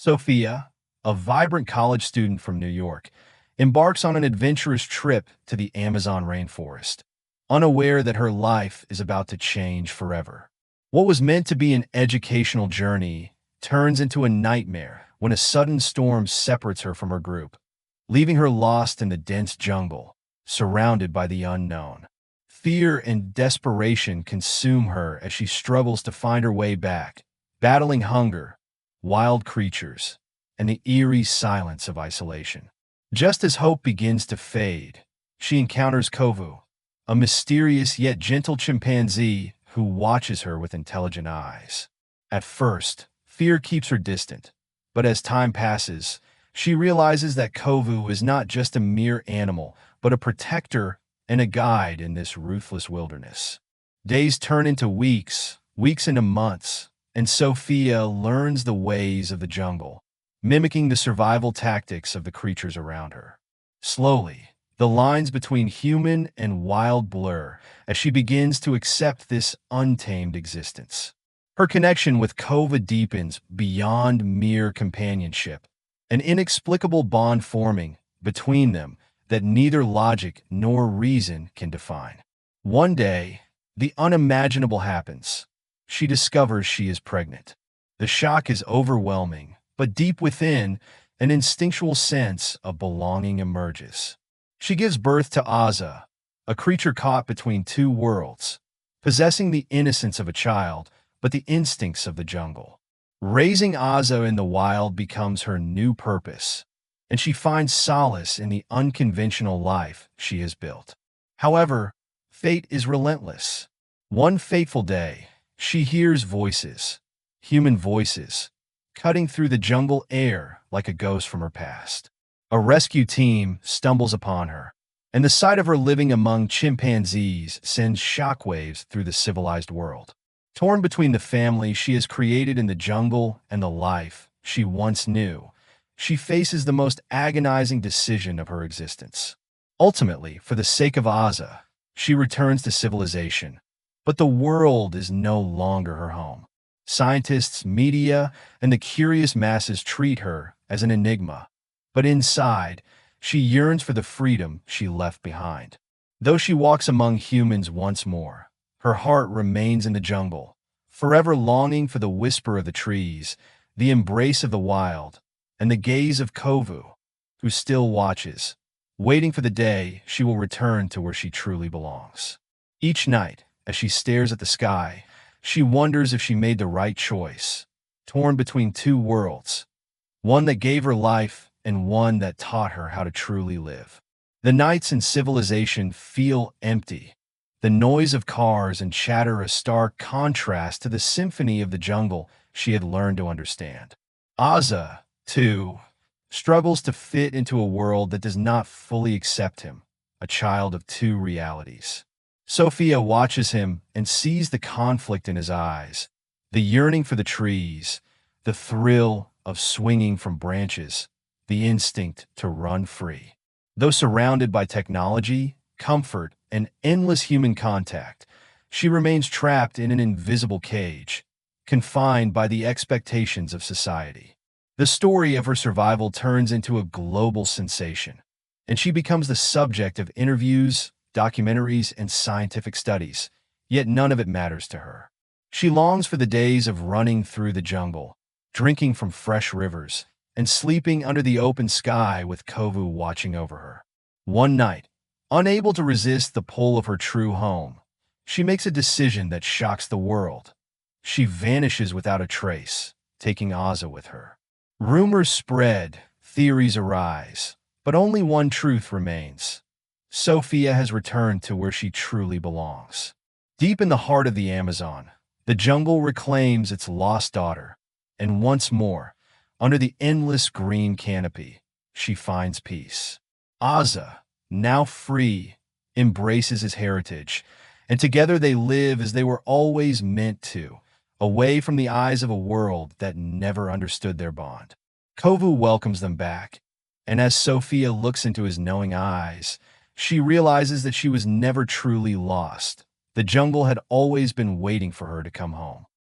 Sophia, a vibrant college student from New York, embarks on an adventurous trip to the Amazon rainforest, unaware that her life is about to change forever. What was meant to be an educational journey turns into a nightmare when a sudden storm separates her from her group, leaving her lost in the dense jungle, surrounded by the unknown. Fear and desperation consume her as she struggles to find her way back, battling hunger, wild creatures, and the eerie silence of isolation. Just as hope begins to fade, she encounters Kovu, a mysterious yet gentle chimpanzee who watches her with intelligent eyes. At first, fear keeps her distant, but as time passes, she realizes that Kovu is not just a mere animal, but a protector and a guide in this ruthless wilderness. Days turn into weeks, weeks into months, and Sophia learns the ways of the jungle, mimicking the survival tactics of the creatures around her. Slowly, the lines between human and wild blur as she begins to accept this untamed existence. Her connection with Kova deepens beyond mere companionship, an inexplicable bond forming between them that neither logic nor reason can define. One day, the unimaginable happens. She discovers she is pregnant. The shock is overwhelming, but deep within, an instinctual sense of belonging emerges. She gives birth to Azza, a creature caught between two worlds, possessing the innocence of a child, but the instincts of the jungle. Raising Azza in the wild becomes her new purpose, and she finds solace in the unconventional life she has built. However, fate is relentless. One fateful day, she hears voices, human voices, cutting through the jungle air like a ghost from her past. A rescue team stumbles upon her, and the sight of her living among chimpanzees sends shockwaves through the civilized world. Torn between the family she has created in the jungle and the life she once knew, she faces the most agonizing decision of her existence. Ultimately, for the sake of Azza, she returns to civilization, but the world is no longer her home. Scientists, media, and the curious masses treat her as an enigma, but inside, she yearns for the freedom she left behind. Though she walks among humans once more, her heart remains in the jungle, forever longing for the whisper of the trees, the embrace of the wild, and the gaze of Kovu, who still watches, waiting for the day she will return to where she truly belongs. Each night, as she stares at the sky, she wonders if she made the right choice, torn between two worlds, one that gave her life and one that taught her how to truly live. The nights in civilization feel empty, the noise of cars and chatter a stark contrast to the symphony of the jungle she had learned to understand. Azza, too, struggles to fit into a world that does not fully accept him, a child of two realities. Sophia watches him and sees the conflict in his eyes, the yearning for the trees, the thrill of swinging from branches, the instinct to run free. Though surrounded by technology, comfort, and endless human contact, she remains trapped in an invisible cage, confined by the expectations of society. The story of her survival turns into a global sensation, and she becomes the subject of interviews, documentaries, and scientific studies, yet none of it matters to her. She longs for the days of running through the jungle, drinking from fresh rivers, and sleeping under the open sky with Kovu watching over her. One night, unable to resist the pull of her true home, she makes a decision that shocks the world. She vanishes without a trace, taking Azza with her. Rumors spread, theories arise, but only one truth remains. Sophia has returned to where she truly belongs. Deep in the heart of the Amazon, the jungle reclaims its lost daughter, and once more, under the endless green canopy, she finds peace. Azza, now free, embraces his heritage, and together they live as they were always meant to, away from the eyes of a world that never understood their bond. Kovu welcomes them back, and as Sophia looks into his knowing eyes, she realizes that she was never truly lost. The jungle had always been waiting for her to come home.